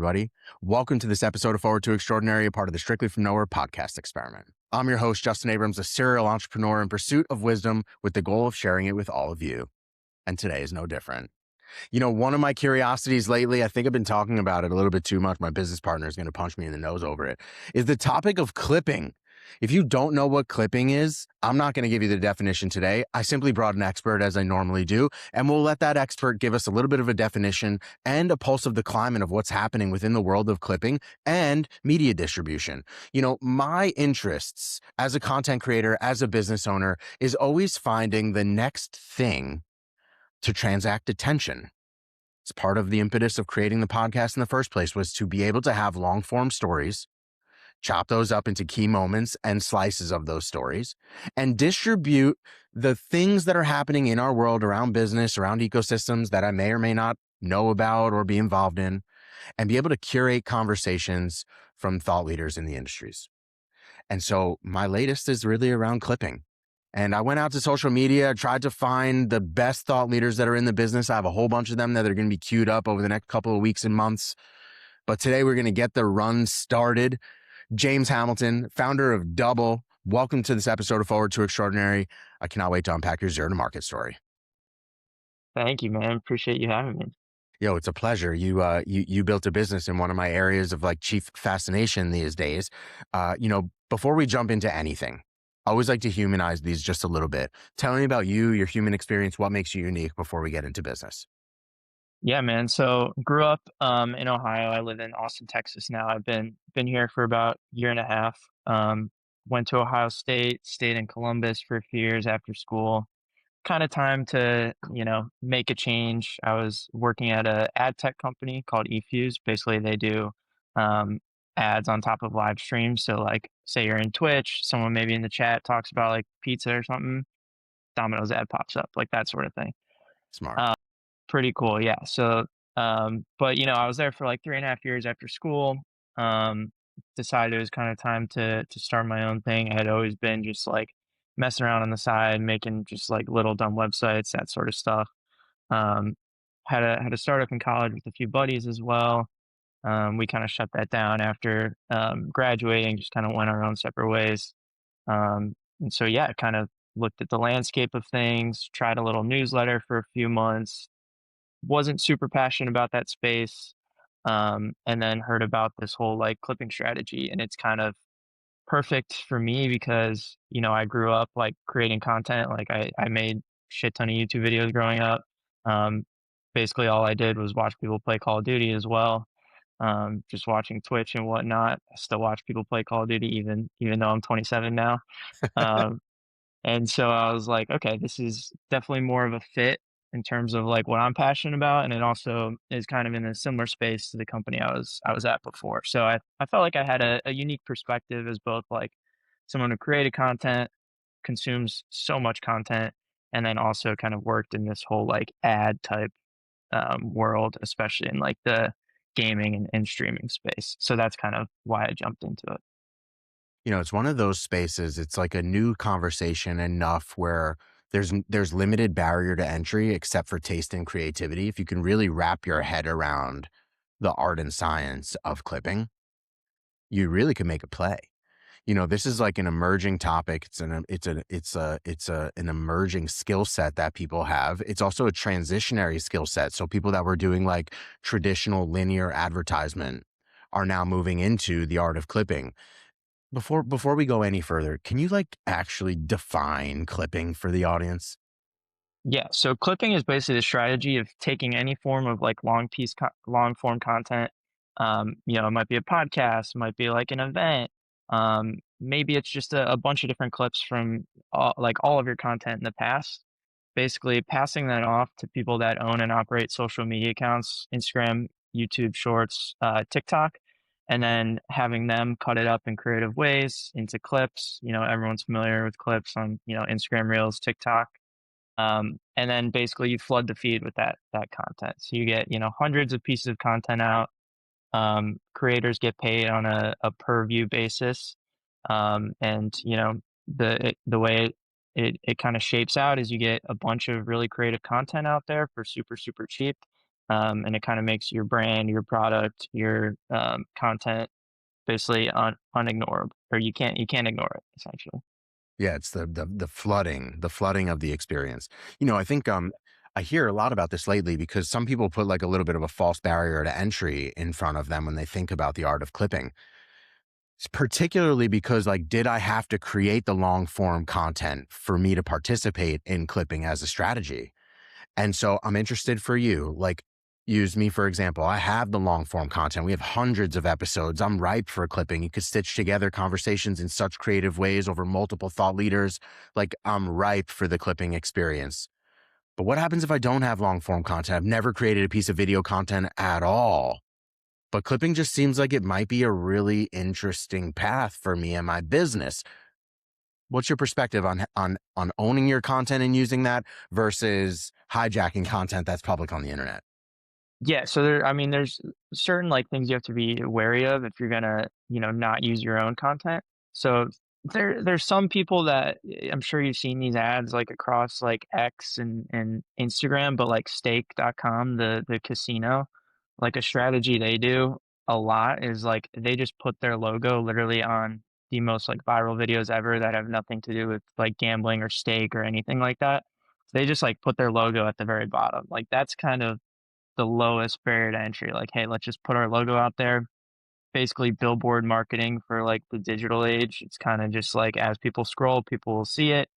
everybody. Welcome to this episode of Forward to Extraordinary, a part of the Strictly From Nowhere podcast experiment. I'm your host, Justin Abrams, a serial entrepreneur in pursuit of wisdom with the goal of sharing it with all of you. And today is no different. You know, one of my curiosities lately, I think I've been talking about it a little bit too much. My business partner is going to punch me in the nose over it, is the topic of clipping. If you don't know what clipping is, I'm not going to give you the definition today. I simply brought an expert, as I normally do, and we'll let that expert give us a little bit of a definition and a pulse of the climate of what's happening within the world of clipping and media distribution. You know, my interests as a content creator, as a business owner, is always finding the next thing to transact attention. It's part of the impetus of creating the podcast in the first place, was to be able to have long form stories, chop those up into key moments and slices of those stories, and distribute the things that are happening in our world around business, around ecosystems that I may or may not know about or be involved in, and be able to curate conversations from thought leaders in the industries. And so my latest is really around clipping. And I went out to social media, tried to find the best thought leaders that are in the business. I have a whole bunch of them that are going to be queued up over the next couple of weeks and months. But today we're going to get the run started. James Hamilton, founder of Dubble, welcome to this episode of Forward to Extraordinary. I cannot wait to unpack your zero to market story. Thank you, man. Appreciate you having me. Yo, it's a pleasure. You built a business in one of my areas of like chief fascination these days. Before we jump into anything, I always like to humanize these just a little bit. Tell me about you, your human experience, what makes you unique before we get into business. Yeah, man. So grew up in Ohio. I live in Austin, Texas now. I've been here for about a year and a half. Went to Ohio State, stayed in Columbus for a few years after school. Kind of time to, make a change. I was working at a ad tech company called eFuse. Basically, they do ads on top of live streams. So like say you're in Twitch, someone maybe in the chat talks about like pizza or something, Domino's ad pops up, like that sort of thing. Smart. Uh, Pretty cool, yeah. So, but I was there for like 3.5 years after school. Um, Decided it was kind of time to start my own thing. I had always been just like messing around on the side, making just like little dumb websites, that sort of stuff. Um, had a startup in college with a few buddies as well. We kind of shut that down after graduating, just kind of went our own separate ways. And so, yeah, kind of looked at the landscape of things, tried a little newsletter for a few months, wasn't super passionate about that space. And then heard about this whole like clipping strategy, and it's kind of perfect for me because, I grew up like creating content. Like I made shit ton of YouTube videos growing up. Um, Basically all I did was watch people play Call of Duty as well. Just watching Twitch and whatnot. I still watch people play Call of Duty even though I'm 27 now. Um, and so I was like, okay, this is definitely more of a fit in terms of like what I'm passionate about. And it also is kind of in a similar space to the company I was at before. So I felt like I had a unique perspective as both like someone who created content, consumes so much content, and then also kind of worked in this whole like ad type world, especially in like the gaming and streaming space. So that's kind of why I jumped into it. You know, it's one of those spaces, it's like a new conversation enough where there's limited barrier to entry except for taste and creativity. If you can really wrap your head around the art and science of clipping, you really can make a play. You know, this is like an emerging topic. It's an emerging skill set that people have. It's also a transitionary skill set. So people that were doing like traditional linear advertisement are now moving into the art of clipping. Before we go any further, can you like actually define clipping for the audience? Yeah, so clipping is basically the strategy of taking any form of like long form content. It might be a podcast, might be like an event. Maybe it's just a bunch of different clips from all of your content in the past. Basically, passing that off to people that own and operate social media accounts, Instagram, YouTube Shorts, TikTok, and then having them cut it up in creative ways into clips. Everyone's familiar with clips on Instagram Reels, TikTok, and then basically you flood the feed with that content. So you get, hundreds of pieces of content out. Creators get paid on a per view basis. And the way it kind of shapes out is you get a bunch of really creative content out there for super, super cheap. and it kind of makes your brand, your product, your content basically unignorable, or you can't ignore it essentially. Yeah, it's the flooding of the experience. I think I hear a lot about this lately because some people put like a little bit of a false barrier to entry in front of them when they think about the art of clipping. Particularly because like did I have to create the long form content for me to participate in clipping as a strategy? And so I'm interested for you, like use me for example. I have the long form content. We have hundreds of episodes. I'm ripe for clipping. You could stitch together conversations in such creative ways over multiple thought leaders. Like I'm ripe for the clipping experience. But what happens if I don't have long form content? I've never created a piece of video content at all. But clipping just seems like it might be a really interesting path for me and my business. What's your perspective on owning your content and using that versus hijacking content that's public on the internet? Yeah, so I mean, there's certain like things you have to be wary of if you're gonna, not use your own content. So there's some people that I'm sure you've seen these ads like across like X and Instagram, but like stake.com, the casino, like a strategy they do a lot is like they just put their logo literally on the most like viral videos ever that have nothing to do with like gambling or stake or anything like that. They just like put their logo at the very bottom. Like that's kind of the lowest barrier to entry. Like, hey, let's just put our logo out there. Basically, billboard marketing for like the digital age. It's kind of just like as people scroll, people will see it.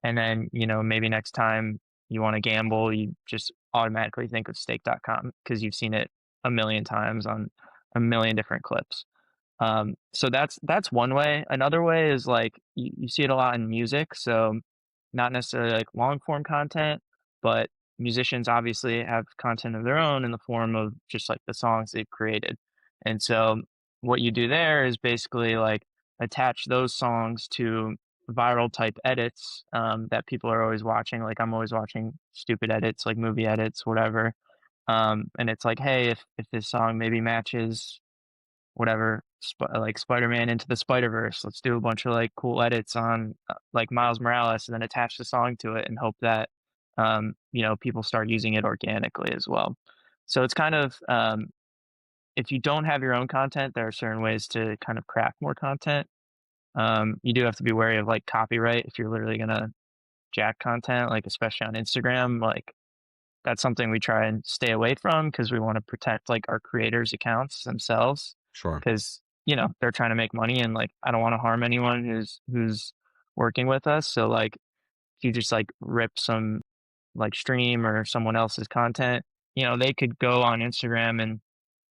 And then, maybe next time you want to gamble, you just automatically think of stake.com because you've seen it a million times on a million different clips. So that's one way. Another way is like you see it a lot in music. So not necessarily like long form content, but musicians obviously have content of their own in the form of just like the songs they've created. And so what you do there is basically like attach those songs to viral type edits that people are always watching. Like I'm always watching stupid edits, like movie edits, whatever. And it's like, hey, if this song maybe matches whatever, like Spider-Man Into the Spider-Verse. Let's do a bunch of like cool edits on like Miles Morales, and then attach the song to it, and hope that people start using it organically as well. So it's kind of if you don't have your own content, there are certain ways to kind of craft more content. You do have to be wary of like copyright if you're literally gonna jack content, like especially on Instagram. Like that's something we try and stay away from because we want to protect like our creators' accounts themselves Sure. because they're trying to make money, and like I don't want to harm anyone who's working with us. So like if you just like rip some like stream or someone else's content, they could go on Instagram and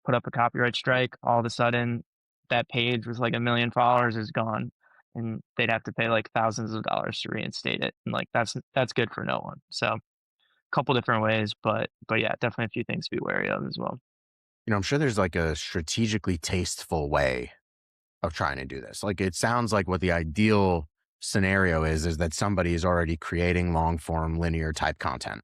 put up a copyright strike. All of a sudden, that page with like a million followers is gone, and they'd have to pay like thousands of dollars to reinstate it. And like that's good for no one. So couple different ways, but yeah, definitely a few things to be wary of as well. I'm sure there's like a strategically tasteful way of trying to do this. Like it sounds like what the ideal scenario is that somebody is already creating long form linear type content,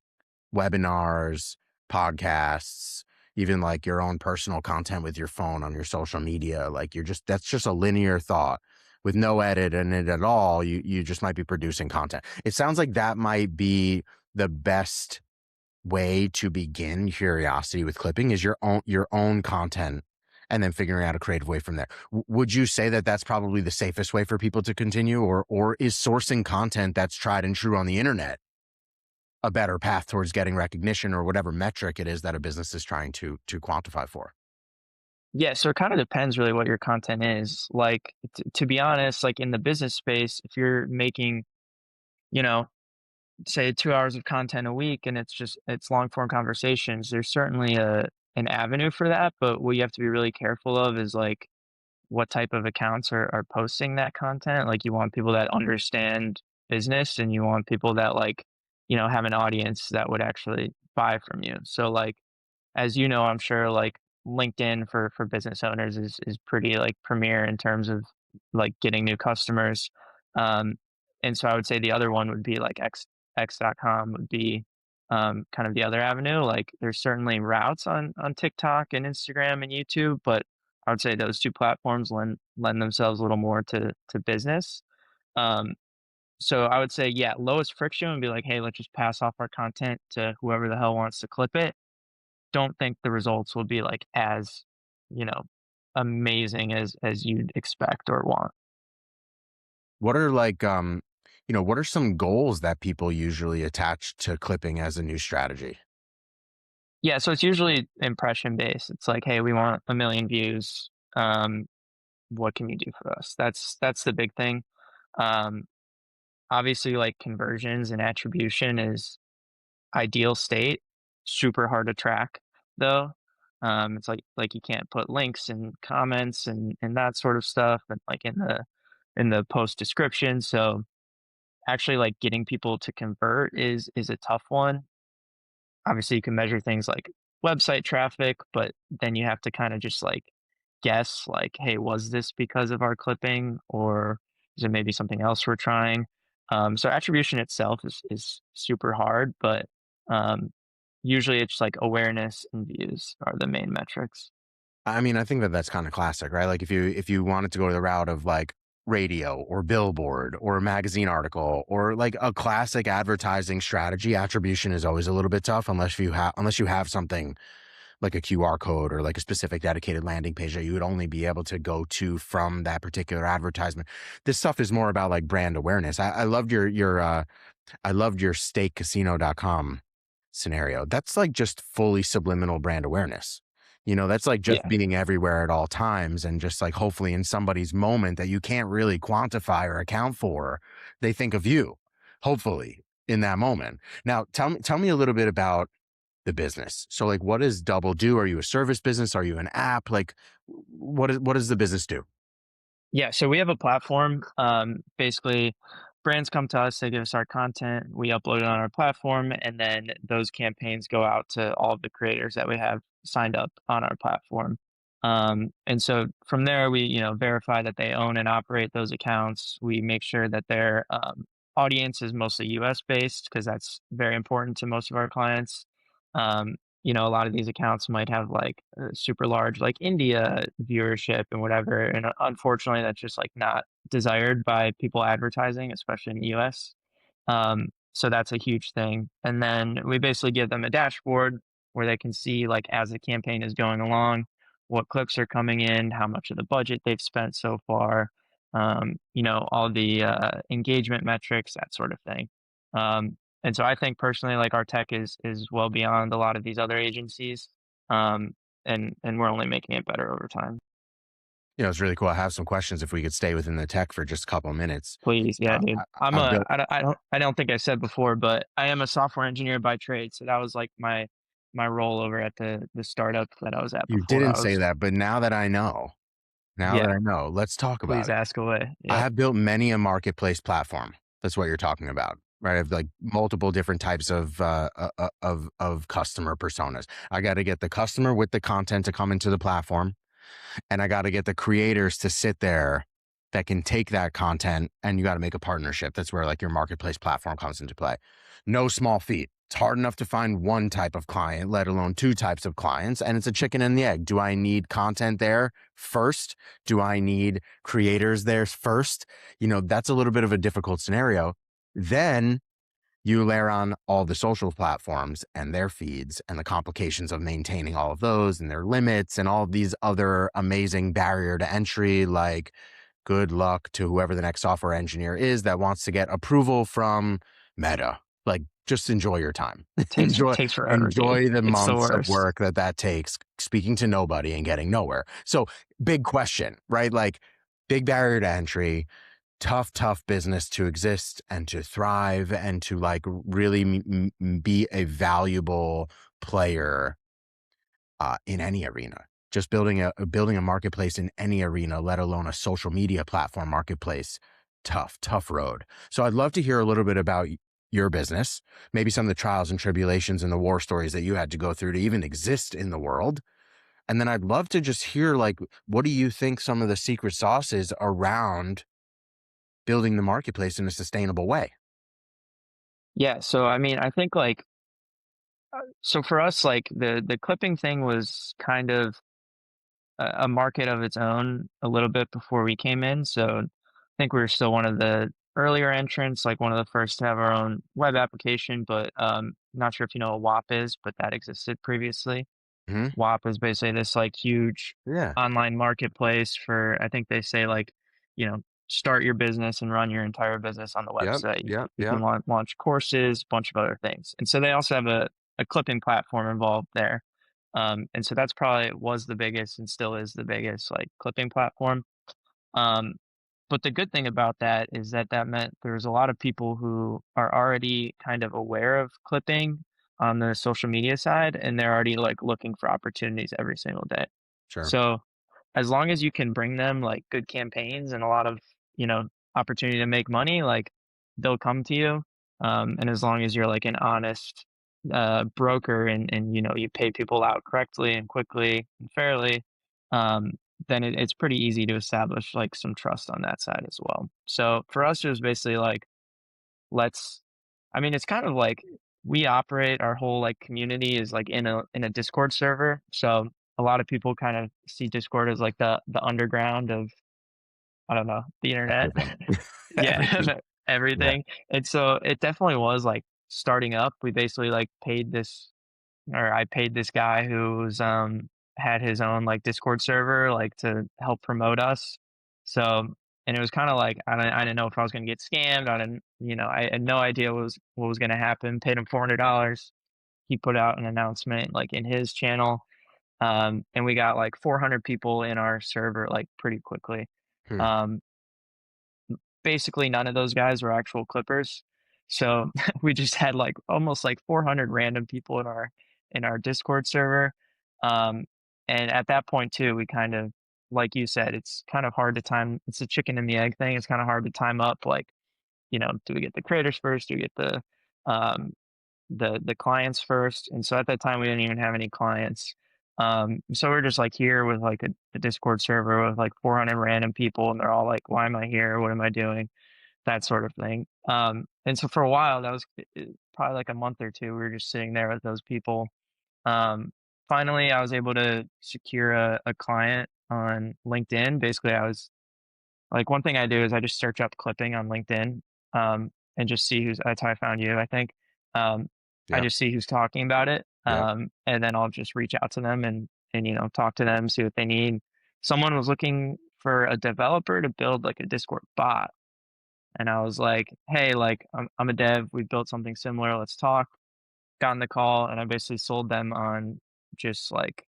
webinars, podcasts, even like your own personal content with your phone on your social media. Like that's just a linear thought with no edit in it at all. You just might be producing content. It sounds like that might be the best way to begin curiosity with clipping is your own content and then figuring out a creative way from there. Would you say that that's probably the safest way for people to continue, or is sourcing content that's tried and true on the internet a better path towards getting recognition or whatever metric it is that a business is trying to quantify for? Yeah, so it kind of depends really what your content is. Like to be honest, like in the business space, if you're making, you know, say 2 hours of content a week and it's long form conversations, there's certainly a an avenue for that. But what you have to be really careful of is like what type of accounts are posting that content. Like you want people that understand business, and you want people that like, have an audience that would actually buy from you. So like as you know, I'm sure like LinkedIn for business owners is pretty like premier in terms of like getting new customers. Um, and so I would say the other one would be like x.com would be kind of the other avenue. Like there's certainly routes on TikTok and Instagram and YouTube, but I would say those two platforms lend themselves a little more to business. Um, so I would say, yeah, lowest friction would be like, hey, let's just pass off our content to whoever the hell wants to clip it. don't think the results will be like as, you know, amazing as you'd expect or want. What are like, what are some goals that people usually attach to clipping as a new strategy? Yeah, so it's usually impression based. It's like, hey, we want 1 million views. What can you do for us? That's the big thing. Um, Obviously, like conversions and attribution is ideal state, super hard to track though. It's like you can't put links and comments and that sort of stuff and like in the post description. So actually like getting people to convert is a tough one. Obviously you can measure things like website traffic, but then you have to kind of just like guess like, hey, was this because of our clipping or is it maybe something else we're trying? So attribution itself is super hard, but um, usually it's like awareness and views are the main metrics. I mean, I think that that's kind of classic, right? Like if you wanted to go the route of like radio or billboard or a magazine article or like a classic advertising strategy, attribution is always a little bit tough unless you have something like a QR code or like a specific dedicated landing page that you would only be able to go to from that particular advertisement. This stuff is more about like brand awareness. I loved your stakecasino.com scenario. That's like just fully subliminal brand awareness. That's like just Yeah, being everywhere at all times and just like hopefully in somebody's moment that you can't really quantify or account for, they think of you, hopefully in that moment. Now, tell me a little bit about the business. So like what does Double do? Are you a service business? Are you an app? Like what does the business do? yeah, so we have a platform. Basically, brands come to us, they give us our content, we upload it on our platform, and then those campaigns go out to all of the creators that we have signed up on our platform. And so from there, we verify that they own and operate those accounts. We make sure that their audience is mostly U.S. based because that's very important to most of our clients. A lot of these accounts might have like super large like India viewership and whatever, and unfortunately that's just like not desired by people advertising, especially in the US. So that's a huge thing. And then we basically give them a dashboard where they can see like as the campaign is going along, what clicks are coming in, how much of the budget they've spent so far, all the engagement metrics, that sort of thing. Um, and so I think personally, like our tech is well beyond a lot of these other agencies, um, and we're only making it better over time. It's really cool. I have some questions if we could stay within the tech for just a couple of minutes. Please, yeah, Uh, dude. I've built I don't think I said before, but I am a software engineer by trade. So that was like my role over at the startup that I was at You before. didn't I say was that, but now that I know, let's talk about Please it. ask away. I Yeah. have built many a marketplace platform. That's what you're talking about, right? I have like multiple different types of customer personas. I got to get the customer with the content to come into the platform, and I got to get the creators to sit there that can take that content, and you got to make a partnership. That's where like your marketplace platform comes into play. No small feat. It's hard enough to find one type of client, let alone two types of clients. And it's a chicken and the egg. Do I need content there first? Do I need creators there first? That's a little bit of a difficult scenario. Then you layer on all the social platforms and their feeds and the complications of maintaining all of those and their limits and all of these other amazing barrier to entry, like good luck to whoever the next software engineer is that wants to get approval from Meta. Like, just enjoy your time. enjoy, Takes forever, dude. enjoy the It's the months of worst. work that takes speaking to nobody and getting nowhere. So, big question, right? Like, big barrier to entry, tough business to exist and to thrive and to like really be a valuable player in any arena. Just building a marketplace in any arena, let alone a social media platform marketplace. Tough road. So I'd love to hear a little bit about your business, maybe some of the trials and tribulations and the war stories that you had to go through to even exist in the world. And then I'd love to just hear like, what do you think some of the secret sauce is around building the marketplace in a sustainable way? Yeah. So I mean, I think like so for us, like the clipping thing was kind of a market of its own a little bit before we came in. So I think we were still one of the earlier entrants, like one of the first to have our own web application. But not sure if you know what WAP is, but that existed previously. Hmm. WAP is basically this like huge Yeah. online marketplace for, I think they say like, you know, start your business and run your entire business on the Yep. website. Yep. You can Yep. launch courses, a bunch of other things. And so they also have a clipping platform involved there. And so that's probably was the biggest and still is the biggest like clipping platform. Um, but the good thing about that is that that meant there's a lot of people who are already kind of aware of clipping on the social media side, and they're already like looking for opportunities every single day. Sure. So as long as you can bring them like good campaigns and a lot of, you know, opportunity to make money, like they'll come to you. And as long as you're like an honest broker and you know you pay people out correctly and quickly and fairly, um, then it's pretty easy to establish like some trust on that side as well. So for us, it was basically like, let's, I mean, it's kind of like we operate our whole like community is like in a Discord server. So a lot of people kind of see Discord as like the underground of, I don't know, the internet. Everything. Everything. Yeah, Yeah. everything. And so it definitely was like starting up. We basically like paid this, or I paid this guy who's had his own like Discord server like to help promote us. So and it was kind of like I didn't know if I was gonna get scammed. I didn't, you know, I had no idea what was gonna happen. Paid him $400. He put out an announcement like in his channel. And we got like 400 people in our server like pretty quickly. Hmm. Um, Basically none of those guys were actual clippers. So we just had like almost like 400 random people in our Discord server. Um, and at that point too, we kind of, like you said, it's kind of hard to time. It's a chicken and the egg thing. It's kind of hard to time up. Like, you know, do we get the creators first? Do we get um, the clients first? And so at that time, we didn't even have any clients. So we're just like here with like a Discord server with like 400 random people, and they're all like, "Why am I here? What am I doing?" That sort of thing. And so for a while, that was probably like a month or two. We were just sitting there with those people. Um, Finally, I was able to secure a client on LinkedIn. Basically, I was like, one thing I do is I just search up clipping on LinkedIn, and just see who's, that's how I found you, I think. Um, I Yep. just see who's talking about it. Yep. And then I'll just reach out to them and, you know, talk to them, see what they need. Someone was looking for a developer to build like a Discord bot. And I was like, hey, like, I'm a dev. We built something similar. Let's talk. Got on the call and I basically sold them on just like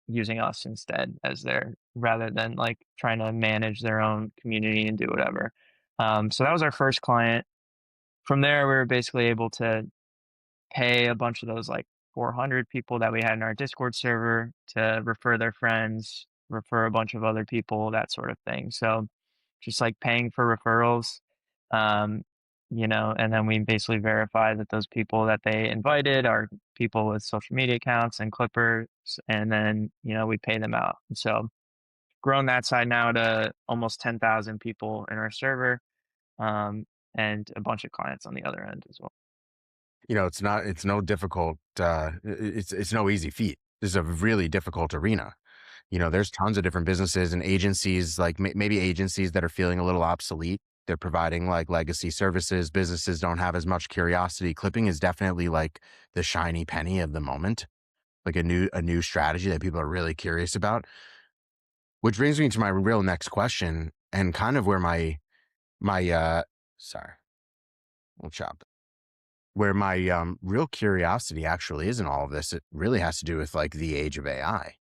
using us instead as their, rather than like trying to manage their own community and do whatever. So that was our first client. From there, we were basically able to pay a bunch of those like 400 people that we had in our Discord server to refer their friends, refer a bunch of other people, that sort of thing. So just like paying for referrals, um, you know, and then we basically verify that those people that they invited are people with social media accounts and clippers, and then, you know, we pay them out. So grown that side now to almost 10,000 people in our server, um, and a bunch of clients on the other end as well. It's no difficult, it's no easy feat. This is a really difficult arena. There's tons of different businesses and agencies, like maybe agencies that are feeling a little obsolete. They're providing like legacy services. Businesses don't have as much curiosity. Clipping is definitely like the shiny penny of the moment, like a new strategy that people are really curious about. Which brings me to my real next question and kind of where my sorry, we'll chop where my real curiosity actually is in all of this. It really has to do with like the age of AI.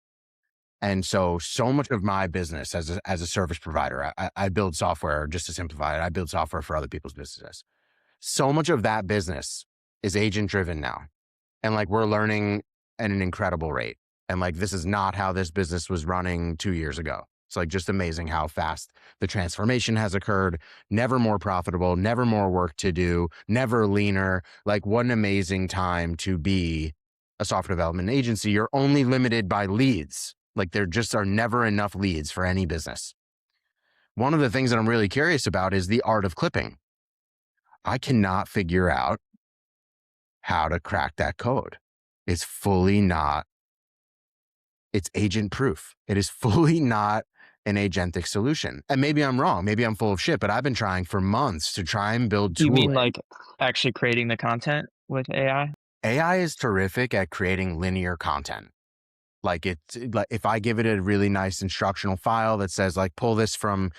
And so much of my business as a service provider, I build software. Just to simplify it, I build software for other people's businesses. So much of that business is agent driven now, and like we're learning at an incredible rate. And like this is not how this business was running 2 years ago. It's like just amazing how fast the transformation has occurred. Never more profitable, never more work to do, never leaner. Like what an amazing time to be a software development agency. You're only limited by leads. Like there just are never enough leads for any business. One of the things that I'm really curious about is the art of clipping. I cannot figure out how to crack that code. It's fully not, it's agent proof. It is fully not an agentic solution. And maybe I'm wrong. Maybe I'm full of shit, but I've been trying for months to try and build You mean tooling. like actually creating the content with AI? AI is terrific at creating linear content. Like like if I give it a really nice instructional file that says like pull this from,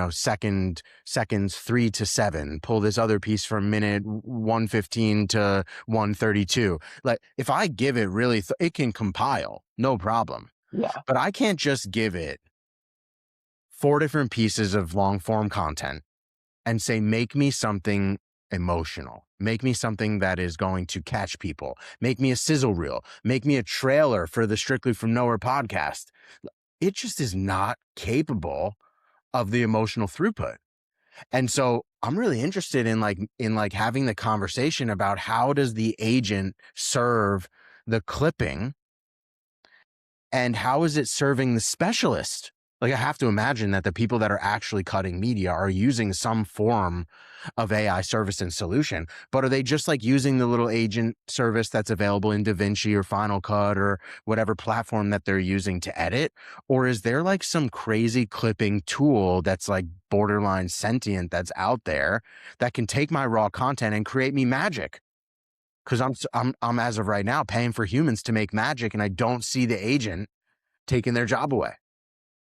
seconds 3 to 7, pull this other piece from minute 115 to 132. Like if I give it really it can compile, no problem. Yeah. But I can't just give it 4 different pieces of long form content and say, make me something emotional. Make me something that is going to catch people. Make me a sizzle reel. Make me a trailer for the Strictly from Nowhere podcast. It just is not capable of the emotional throughput. And so I'm really interested in like having the conversation about how does the agent serve the clipping and how is it serving the specialist? Like, I have to imagine that the people that are actually cutting media are using some form of AI service and solution, but are they just like using the little agent service that's available in DaVinci or Final Cut or whatever platform that they're using to edit? Or is there like some crazy clipping tool that's like borderline sentient that's out there that can take my raw content and create me magic? Because I'm as of right now paying for humans to make magic, and I don't see the agent taking their job away.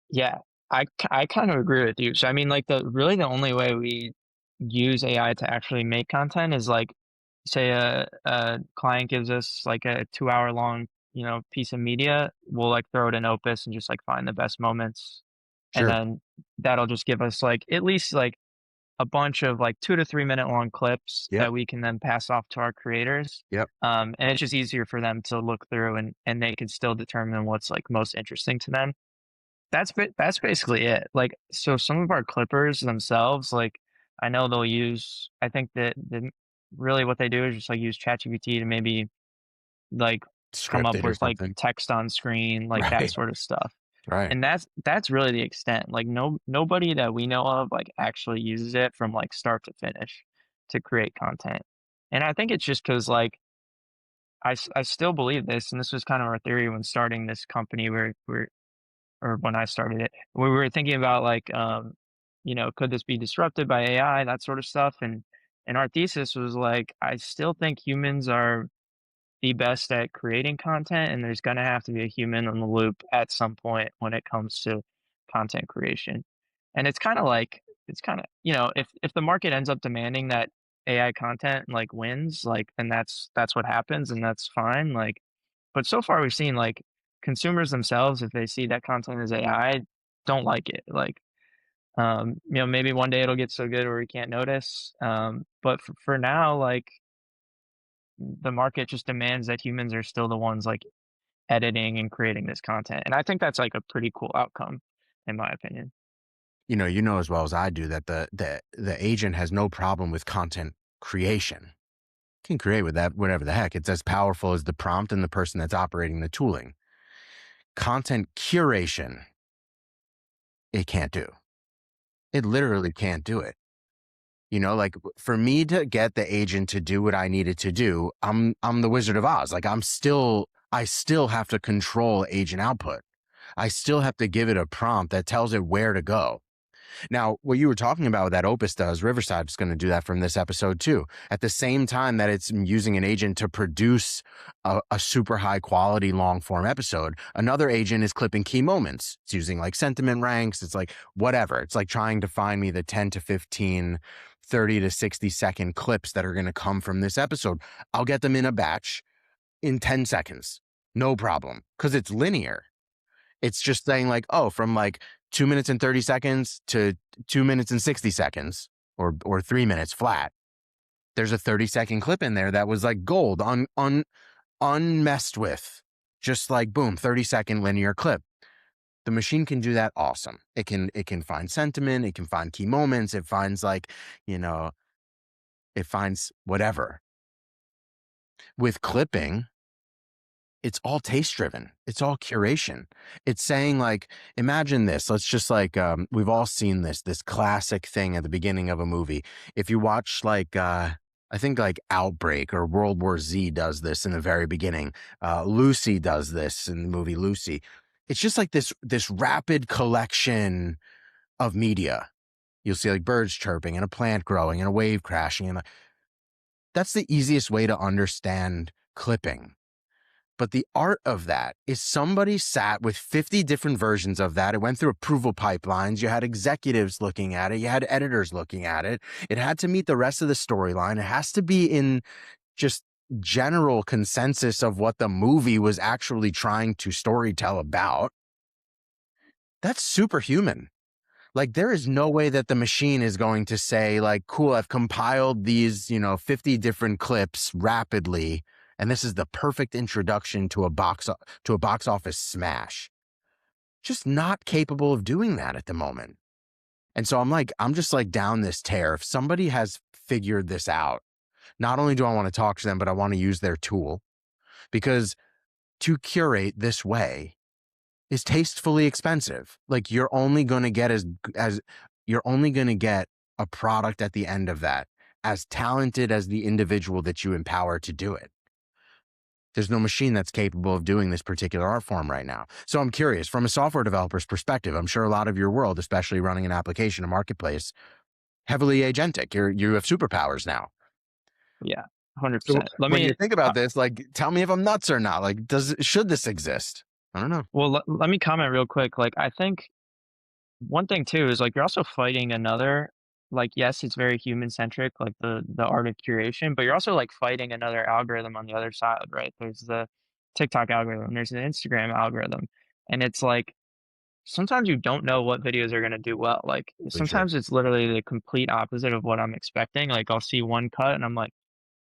Yeah, I kind of agree with you. So, I mean, like, the only way we use AI to actually make content is, like, say a client gives us, like, a 2-hour long, piece of media, we'll, like, throw it in Opus and just, like, find the best moments, and Sure. then that'll just give us, like, at least, like, a bunch of, like, 2 to 3 minute long clips Yep. that we can then pass off to our creators, Yep. and it's just easier for them to look through, and they can still determine what's, like, most interesting to them. That's basically it. Like, so some of our clippers themselves, like, I know they'll use I think that really what they do is just, like, use ChatGPT to maybe, like, come up Scripted or with, like, something. text on screen, like, that Right. sort of stuff. Right. And that's really the extent. Like, nobody that we know of, like, actually uses it from, like, start to finish to create content. And I think it's just because like, I still believe this, and this was kind of our theory when starting this company where we're or when I started it, we were thinking about like, could this be disrupted by AI, that sort of stuff. And our thesis was like, I still think humans are the best at creating content, and there's gonna have to be a human in the loop at some point when it comes to content creation. And it's kind of if the market ends up demanding that AI content like wins, like then that's what happens, and that's fine. Like, but so far we've seen like consumers themselves, if they see that content is AI, don't like it. Like, maybe one day it'll get so good where we can't notice. But for now, like the market just demands that humans are still the ones like editing and creating this content. And I think that's like a pretty cool outcome, in my opinion. You know as well as I do that the agent has no problem with content creation. Can create with that whatever the heck. It's as powerful as the prompt and the person that's operating the tooling. Content curation, it can't do. It literally can't do it. Like for me to get the agent to do what I needed to do, I'm the Wizard of Oz. Like I still have to control agent output. I still have to give it a prompt that tells it where to go. Now, what you were talking about that Opus does, Riverside's going to do that from this episode too. At the same time that it's using an agent to produce a super high quality long form episode, another agent is clipping key moments. It's using like sentiment ranks. It's like whatever. It's like trying to find me the 10 to 15, 30 to 60-second clips that are going to come from this episode. I'll get them in a batch in 10 seconds. No problem. Because it's linear. It's just saying like, oh, from like 2 minutes and 30 seconds to 2 minutes and 60 seconds or 3 minutes flat. There's a 30-second clip in there that was like gold, unmessed with. Just like boom, 30-second linear clip. The machine can do that awesome. It can find sentiment, it can find key moments, it finds like, you know, it finds whatever. With clipping, it's all taste driven. It's all curation. It's saying like, imagine this. Let's just like, we've all seen this classic thing at the beginning of a movie. If you watch like, I think like Outbreak or World War Z does this in the very beginning. Lucy does this in the movie Lucy. It's just like this rapid collection of media. You'll see like birds chirping and a plant growing and a wave crashing. And that's the easiest way to understand clipping. but the art of that is somebody sat with 50 different versions of that. It went through approval pipelines. You had executives looking at it. You had editors looking at it. It had to meet the rest of the storyline. It has to be in just general consensus of what the movie was actually trying to storytell about. That's superhuman. Like, there is no way that the machine is going to say, like, cool, I've compiled these, 50 different clips rapidly, and this is the perfect introduction to a box office smash. Just not capable of doing that at the moment. And so I'm just like down this tear. If somebody has figured this out, not only do I want to talk to them, but I want to use their tool, because to curate this way is tastefully expensive. Like, you're only going to get as you're only going to get a product at the end of that as talented as the individual that you empower to do it. There's no machine that's capable of doing this particular art form right now. So I'm curious, from a software developer's perspective, I'm sure a lot of your world, especially running an application, a marketplace, heavily agentic. You have superpowers now. Yeah, So 100%. when you think about this, like, tell me if I'm nuts or not. Like, should this exist? I don't know. well, let me comment real quick. Like, I think one thing too is like you're also fighting another, like, yes, it's very human centric, like the art of curation, but you're also like fighting another algorithm on the other side, right? There's the TikTok algorithm, there's the Instagram algorithm, and it's like sometimes you don't know what videos are going to do well. Like Really true. sometimes it's literally the complete opposite of what I'm expecting. Like I'll see one cut and I'm like,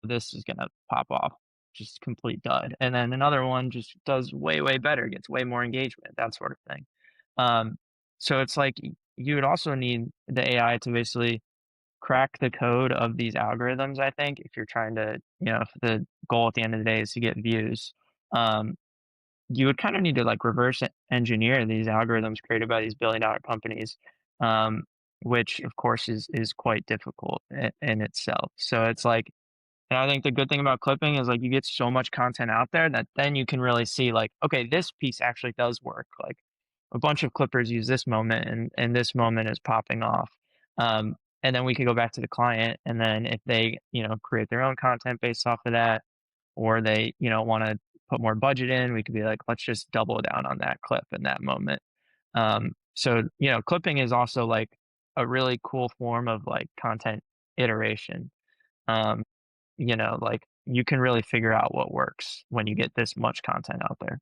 this is gonna pop off, just complete dud. And then another one just does way, way better, gets way more engagement, that sort of thing. Um, so it's like you would also need the AI to basically crack the code of these algorithms, I think, if you're trying to, if the goal at the end of the day is to get views. Um, you would kind of need to like reverse engineer these algorithms created by these billion-dollar companies, um, which of course is quite difficult in itself. So it's like, and I think the good thing about clipping is like you get so much content out there that then you can really see like, okay, this piece actually does work. Like a bunch of clippers use this moment and this moment is popping off. And then we could go back to the client and then if they, create their own content based off of that, or they, want to put more budget in, we could be like, let's just double down on that clip in that moment. So, clipping is also like a really cool form of like content iteration. Um, like you can really figure out what works when you get this much content out there.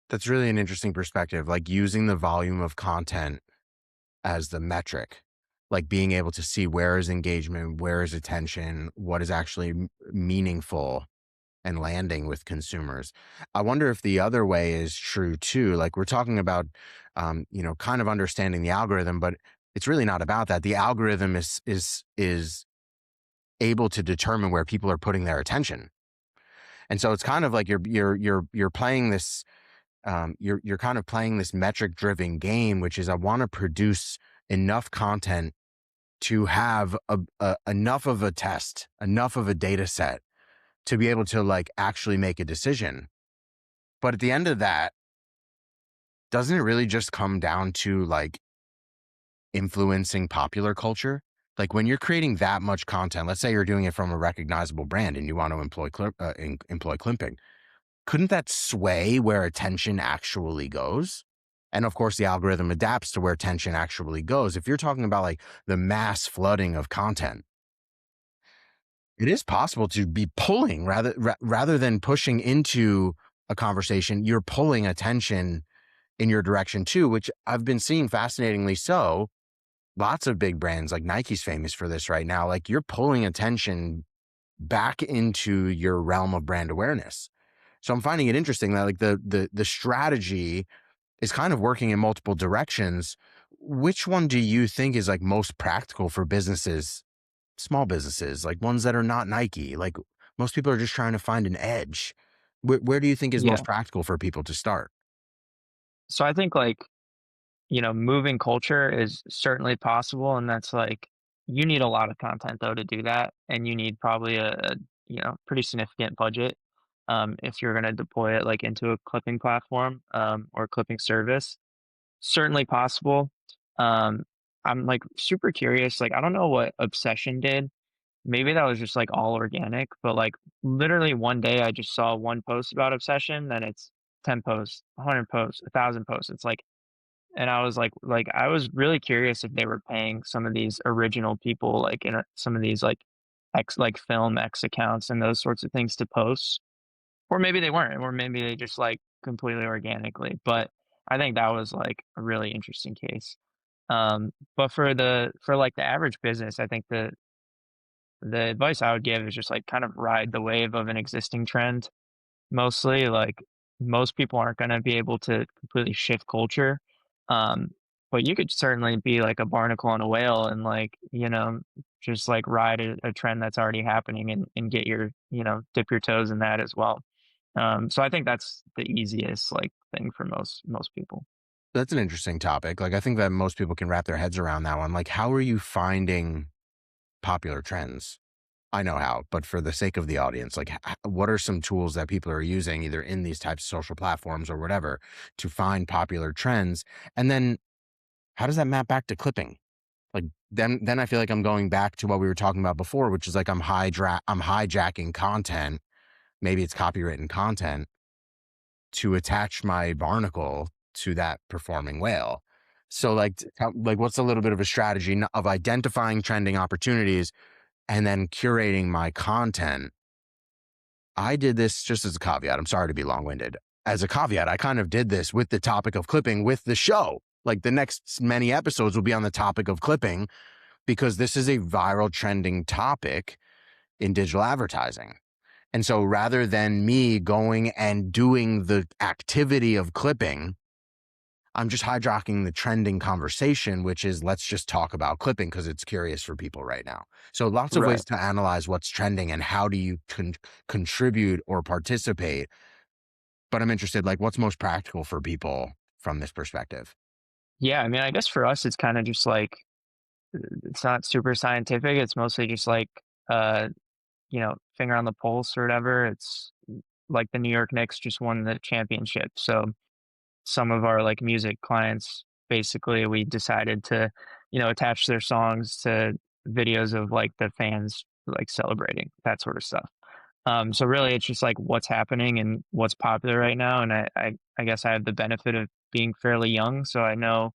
That's really an interesting perspective, like using the volume of content as the metric, like being able to see where is engagement, where is attention, what is actually meaningful and landing with consumers. I wonder if the other way is true too. Like, we're talking about, kind of understanding the algorithm, but it's really not about that. The algorithm is able to determine where people are putting their attention, and so it's kind of like you're playing this. You're kind of playing this metric driven game, which is, I want to produce enough content to have enough of a test, enough of a data set to be able to like actually make a decision. But at the end of that, doesn't it really just come down to like influencing popular culture? Like, when you're creating that much content, let's say you're doing it from a recognizable brand and you want to employ clipping, couldn't that sway where attention actually goes? And of course, the algorithm adapts to where attention actually goes. If you're talking about like the mass flooding of content, it is possible to be pulling rather than pushing into a conversation. You're pulling attention in your direction too, which I've been seeing, fascinatingly so. Lots of big brands, like Nike's famous for this right now. Like, you're pulling attention back into your realm of brand awareness. So I'm finding it interesting that like the strategy is kind of working in multiple directions. Which one do you think is like most practical for businesses, small businesses, like ones that are not Nike? Like, most people are just trying to find an edge. Where do you think is most Yeah. practical for people to start? So I think like, moving culture is certainly possible. And that's like, you need a lot of content though to do that. And you need probably pretty significant budget. If you're going to deploy it like into a clipping platform, or clipping service, certainly possible. Um, I'm like super curious. Like, I don't know what Obsession did, maybe that was just, like, all organic, but, like, literally one day I just saw one post about obsession, then it's 10 posts, 100 posts, 1,000 posts. It's like and I was like, I was really curious if they were paying some of these original people, like, in some of these, like, film X accounts and those sorts of things to post, or maybe they weren't, or maybe they just, like, completely organically, but I think that was, like, a really interesting case. But like, the average business, I think the advice I would give is just, like, kind of ride the wave of an existing trend. Mostly, like, most people aren't gonna be able to completely shift culture, um, but you could certainly be like a barnacle and a whale and, like, just, like, ride a trend that's already happening and get dip your toes in that as well. So I think that's the easiest, like, thing for most people. That's an interesting topic. Like, I think that most people can wrap their heads around that one. Like, how are you finding popular trends? I know how, but for the sake of the audience, like, what are some tools that people are using either in these types of social platforms or whatever to find popular trends? And then how does that map back to clipping? Like, then I feel like I'm going back to what we were talking about before, which is like I'm hijacking content. Maybe it's copywritten content to attach my barnacle to that performing whale. So, like, like, what's a little bit of a strategy of identifying trending opportunities and then curating my content? I did this just as a caveat. I'm sorry to be long winded. As a caveat, I kind of did this with the topic of clipping with the show. Like, the next many episodes will be on the topic of clipping because this is a viral trending topic in digital advertising. And so rather than me going and doing the activity of clipping, I'm just hijacking the trending conversation, which is let's just talk about clipping because it's curious for people right now. So lots of Right. ways to analyze what's trending and how do you contribute or participate. But I'm interested, like, what's most practical for people from this perspective? Yeah, I mean, I guess for us, it's kinda just like it's not super scientific, it's mostly just like, uh, finger on the pulse or whatever. It's like the New York Knicks just won the championship, so some of our, like, music clients, basically, we decided to, attach their songs to videos of, like, the fans, like, celebrating, that sort of stuff. So really, it's just like what's happening and what's popular right now, and I guess I have the benefit of being fairly young, so I know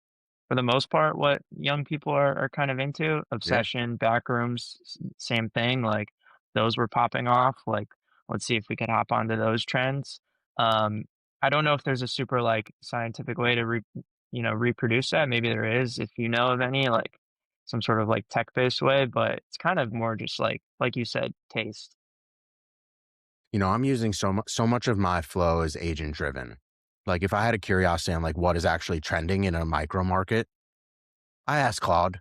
for the most part what young people are kind of into. Yeah. Obsession, Backrooms, same thing. Like those were popping off. Like let's see if we can hop onto those trends. Um, I don't know if there's a super like scientific way to reproduce that. Maybe there is if you know of any like some sort of like tech based way, but it's kind of more just like you said, taste. I'm using so much of my flow is agent driven. Like, if I had a curiosity on like what is actually trending in a micro market, I ask Claude.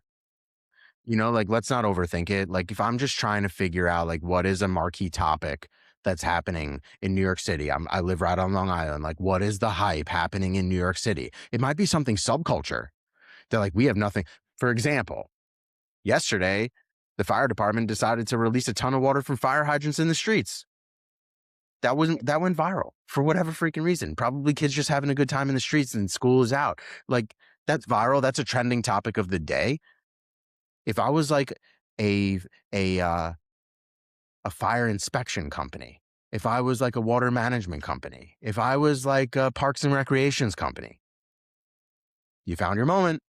Like, let's not overthink it. Like, if I'm just trying to figure out like what is a marquee topic that's happening in New York City. I live right on Long Island. Like, what is the hype happening in New York City? It might be something subculture. They're like, we have nothing. For example, yesterday, the fire department decided to release a ton of water from fire hydrants in the streets. That went viral for whatever freaking reason. Probably kids just having a good time in the streets and school is out. Like, that's viral. That's a trending topic of the day. If I was like a a uh, a fire inspection company, if I was like a water management company, if I was like a parks and recreations company, you found your moment.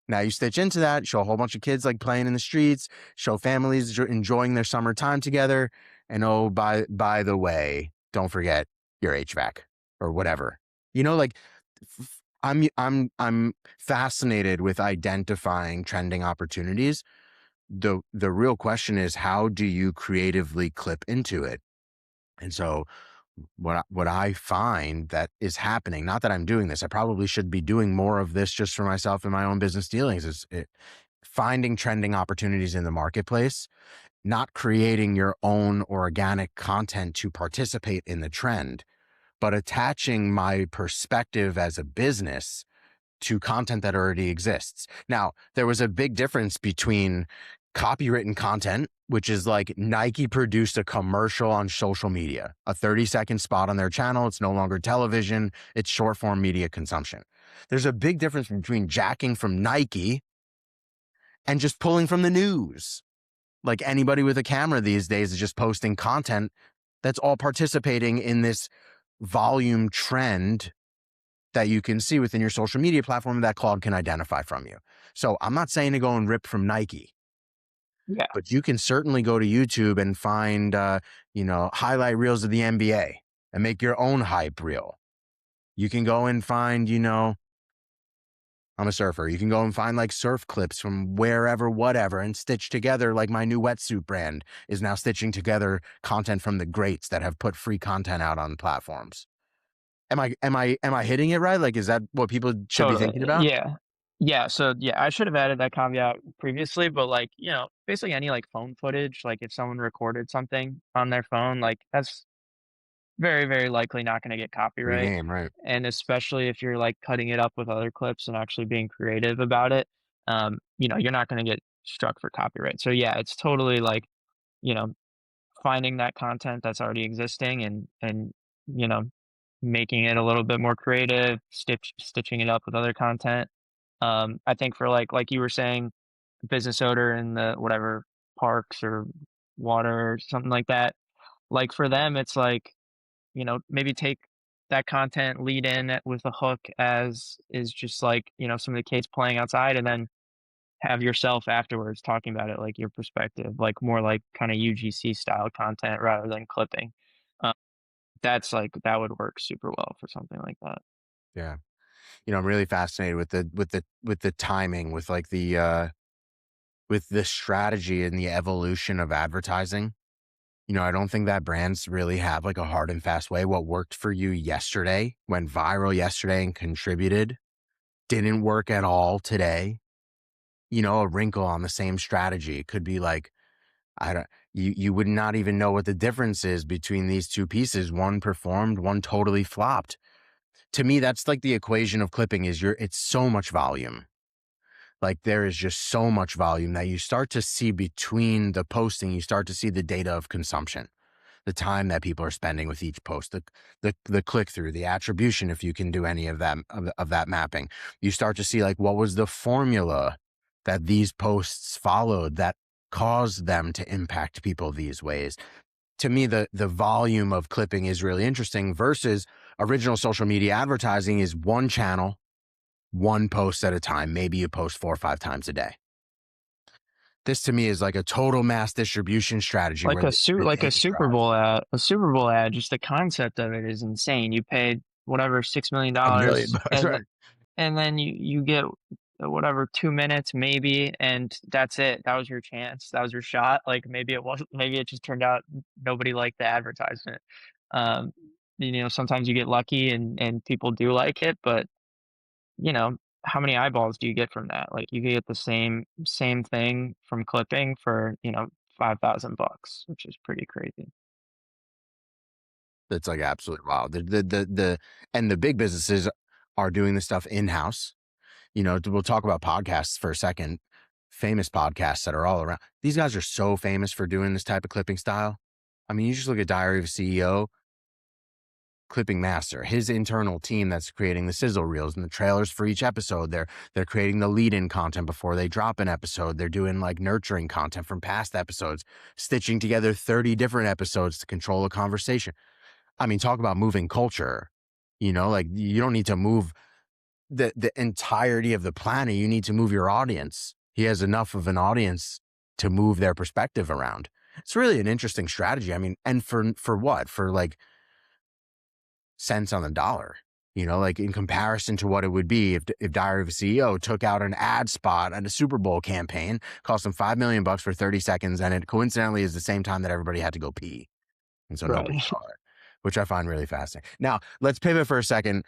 Now you stitch into that, show a whole bunch of kids like playing in the streets, show families enjoying their summer time together, and oh, by the way, don't forget your HVAC or whatever. Like, I'm fascinated with identifying trending opportunities. The real question is how do you creatively clip into it? And so what I find that is happening, not that I'm doing this, I probably should be doing more of this just for myself and my own business dealings, is finding trending opportunities in the marketplace, not creating your own organic content to participate in the trend, but attaching my perspective as a business to content that already exists. Now, there was a big difference between copywritten content, which is like Nike produced a commercial on social media, a 30-second spot on their channel. It's no longer television, it's short form media consumption. There's a big difference between jacking from Nike and just pulling from the news. Like anybody with a camera these days is just posting content that's all participating in this volume trend that you can see within your social media platform that Claude can identify from you. So I'm not saying to go and rip from Nike, Yeah, but you can certainly go to YouTube and find, highlight reels of the NBA and make your own hype reel. You can go and find, I'm a surfer. You can go and find like surf clips from wherever, whatever, and stitch together like my new wetsuit brand is now stitching together content from the greats that have put free content out on platforms. Am I hitting it right? Like, is that what people should be totally. thinking about? Yeah. Yeah, so, yeah, I should have added that caveat previously, but, like, basically any, like, phone footage, like, if someone recorded something on their phone, like, that's very, very likely not gonna get Free copyright, game, right? and especially if you're, like, cutting it up with other clips and actually being creative about it, you're not gonna get struck for copyright. So, yeah, it's totally, like, you know, finding that content that's already existing and, you know, making it a little bit more creative, stitching it up with other content. I think for, like you were saying, business owner in the whatever parks or water or something like that, like, for them, it's like, maybe take that content, lead in it with a hook as is just like, some of the kids playing outside and then have yourself afterwards talking about it, like your perspective, like more like kind of UGC style content rather than clipping. Uh, that would work super well for something like that. Yeah. I'm really fascinated with the timing, with the strategy and the evolution of advertising. I don't think that brands really have like a hard and fast way. What worked for you yesterday, went viral yesterday and contributed, didn't work at all today. A wrinkle on the same strategy could be like, I don't, you would not even know what the difference is between these two pieces. One performed, one totally flopped. To me, that's like the equation of clipping is it's so much volume. Like there is just so much volume that you start to see between the posting, you start to see the data of consumption, the time that people are spending with each post, the click through, the attribution, if you can do any of that of that mapping. You start to see like what was the formula that these posts followed that caused them to impact people these ways. To me, the volume of clipping is really interesting versus original social media advertising is one channel, one post at a time. Maybe you post 4 or 5 times a day. This to me is like a total mass distribution strategy Like where the like a data Super drives Bowl ad, just the concept of it is insane. You paid whatever a million $6 million bucks, right? and then you get whatever 2 minutes maybe, and that's it. That was your chance. That was your shot. Like, maybe it just turned out nobody liked the advertisement. Um, sometimes you get lucky and people do like it, but, you know, how many eyeballs do you get from that? Like, you could get the same thing from clipping for, 5,000 bucks, which is pretty crazy. That's like absolutely wild. And the big businesses are doing this stuff in house. We'll talk about podcasts for a second. Famous podcasts that are all around. These guys are so famous for doing this type of clipping style. I mean, you just look at Diary of a CEO, clipping master, his internal team that's creating the sizzle reels and the trailers for each episode. They're creating the lead-in content before they drop an episode. They're doing like nurturing content from past episodes, stitching together 30 different episodes to control a conversation. I mean, talk about moving culture. Like you don't need to move the entirety of the planet. You need to move your audience. He has enough of an audience to move their perspective around. It's really an interesting strategy. I mean, and for what? For like cents on the dollar. Like in comparison to what it would be if Diary of a CEO took out an ad spot at a Super Bowl campaign, cost them $5 million for 30 seconds, and it coincidentally is the same time that everybody had to go pee. And so nobody Right. saw it, which I find really fascinating. Now, let's pivot for a second.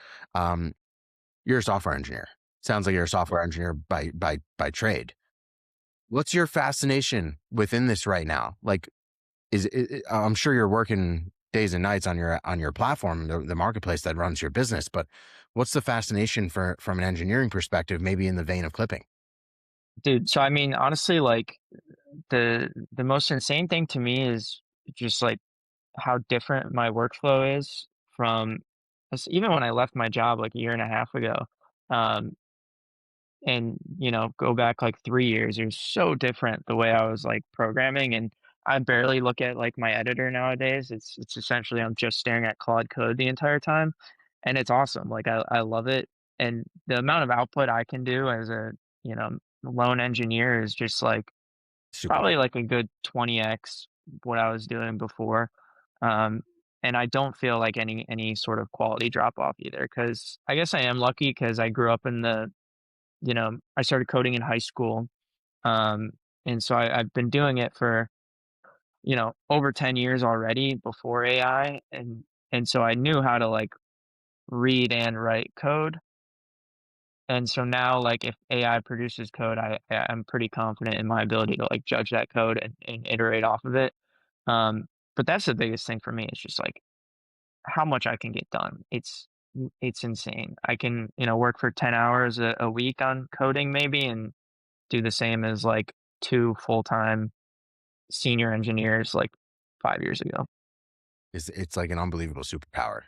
You're a software engineer. Sounds like you're a software engineer by trade. What's your fascination within this right now? Like, I'm sure you're working days and nights on your platform, the marketplace that runs your business, but what's the fascination from an engineering perspective, maybe in the vein of clipping? Dude, so I mean, honestly, like the most insane thing to me is just like how different my workflow is from even when I left my job like a year and a half ago. Um, and, go back like 3 years, it was so different the way I was, like, programming, and I barely look at, like, my editor nowadays. It's essentially I'm just staring at Claude Code the entire time, and it's awesome. Like, I love it, and the amount of output I can do as a, lone engineer is just, like, Super probably, cool. like, a good 20x what I was doing before, um, and I don't feel like any sort of quality drop off either. Because I guess I am lucky because I grew up in I started coding in high school, um, and so I've been doing it for, over 10 years already before AI, and so I knew how to, like, read and write code, and so now, like, if AI produces code, I'm pretty confident in my ability to, like, judge that code and iterate off of it, um, but that's the biggest thing for me. It's just, like, how much I can get done. It's insane. I can, work for 10 hours a week on coding maybe and do the same as, like, 2 full-time senior engineers, like, 5 years ago. It's like an unbelievable superpower.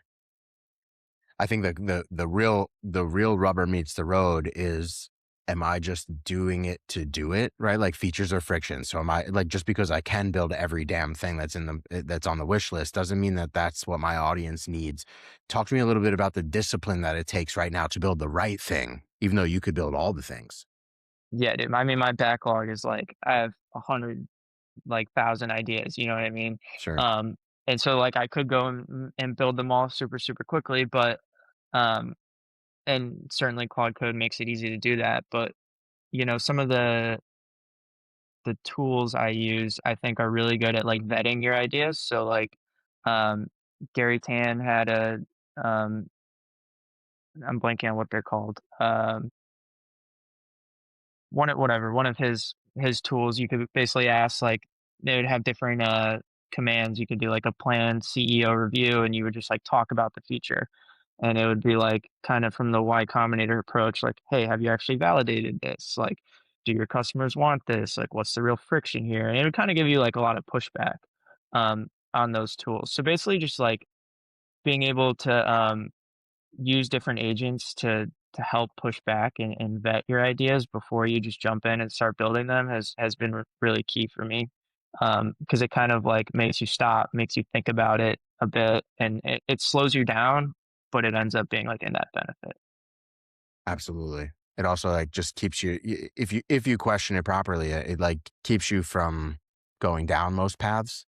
I think the real rubber meets the road is, am I just doing it to do it, right? Like features or friction. So am I like, just because I can build every damn thing that's on the wish list doesn't mean that that's what my audience needs. Talk to me a little bit about the discipline that it takes right now to build the right thing, even though you could build all the things. Yeah, dude, I mean, my backlog is, like, I have 100, like, 1,000 ideas, you know what I mean? Sure. Um, and so, like, I could go and build them all super, super quickly, but, um and certainly Claude Code makes it easy to do that, but, some of the tools I use, I think are really good at, like, vetting your ideas. So, like, um, Gary Tan had um, I'm blanking on what they're called. One of his tools, you could basically ask, like, they would have different, commands. You could do, like, a planned CEO review, and you would just, like, talk about the feature. And it would be, like, kind of from the Y Combinator approach, like, "Hey, have you actually validated this? Like, do your customers want this? Like, what's the real friction here?" And it would kinda give you, like, a lot of pushback, on those tools. So, basically, just, like, being able to, use different agents to help push back and vet your ideas before you just jump in and start building them has been really key for me, because it kind of like makes you stop, makes you think about it a bit, and it slows you down, but it ends up being like a net benefit. Absolutely. It also like just keeps you, if you question it properly, it like keeps you from going down most paths.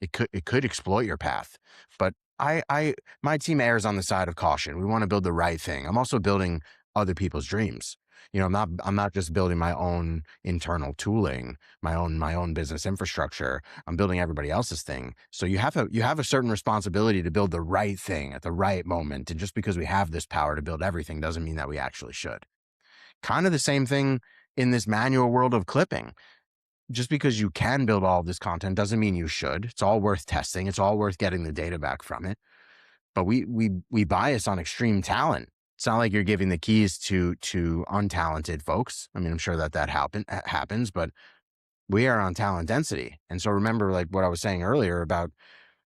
It could exploit your path, but my team errs on the side of caution. We want to build the right thing. I'm also building other people's dreams. I'm not just building my own internal tooling, my own business infrastructure. I'm building everybody else's thing. So you have a certain responsibility to build the right thing at the right moment. And just because we have this power to build everything doesn't mean that we actually should. Kind of the same thing in this manual world of clipping. Just because you can build all of this content doesn't mean you should. It's all worth testing. It's all worth getting the data back from it. But we bias on extreme talent. It's not like you're giving the keys to untalented folks. I mean, I'm sure that happens, but we are on talent density. And so remember, like what I was saying earlier about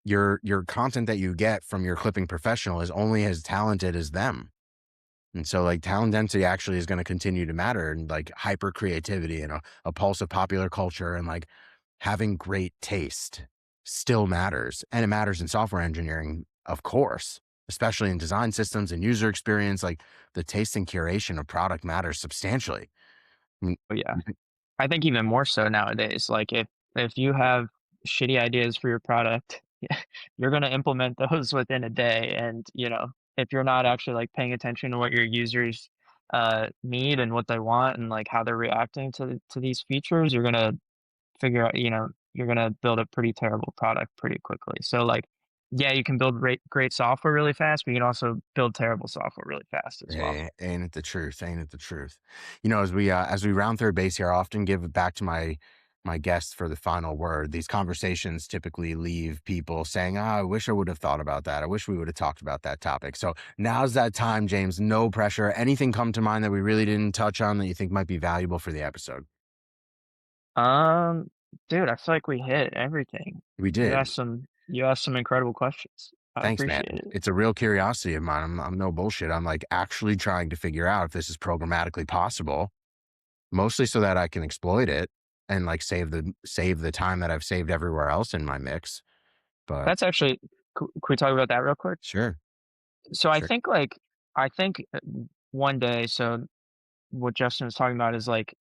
your content that you get from your clipping professional is only as talented as them. And so like talent density actually is going to continue to matter, and like hyper creativity and a pulse of popular culture and like having great taste still matters. And it matters in software engineering, of course, especially in design systems and user experience. Like the taste and curation of product matters substantially. I mean, But yeah, you think- I think even more so nowadays. Like if you have shitty ideas for your product, you're gonna implement those within a day. And if you're not actually like paying attention to what your users need and what they want and like how they're reacting to these features, you're gonna figure out, you're gonna build a pretty terrible product pretty quickly. So like, yeah, you can build great software really fast, but you can also build terrible software really fast as well. Ain't it the truth? Ain't it the truth? As we round third base here, I often give it back to my guests for the final word. These conversations typically leave people saying, I wish I would have thought about that. I wish we would have talked about that topic." So now's that time, James. No pressure. Anything come to mind that we really didn't touch on that you think might be valuable for the episode? Um, Dude, I feel like we hit everything. We You did. asked some incredible questions. I Thanks, man. appreciate it. It's a real curiosity of mine. I'm no bullshit. I'm like actually trying to figure out if this is programmatically possible. mostly so that I can exploit it and like save the time that I've saved everywhere else in my mix. But That's actually could we talk about that real quick? sure, So sure. I think one day, so what Justin was talking about is like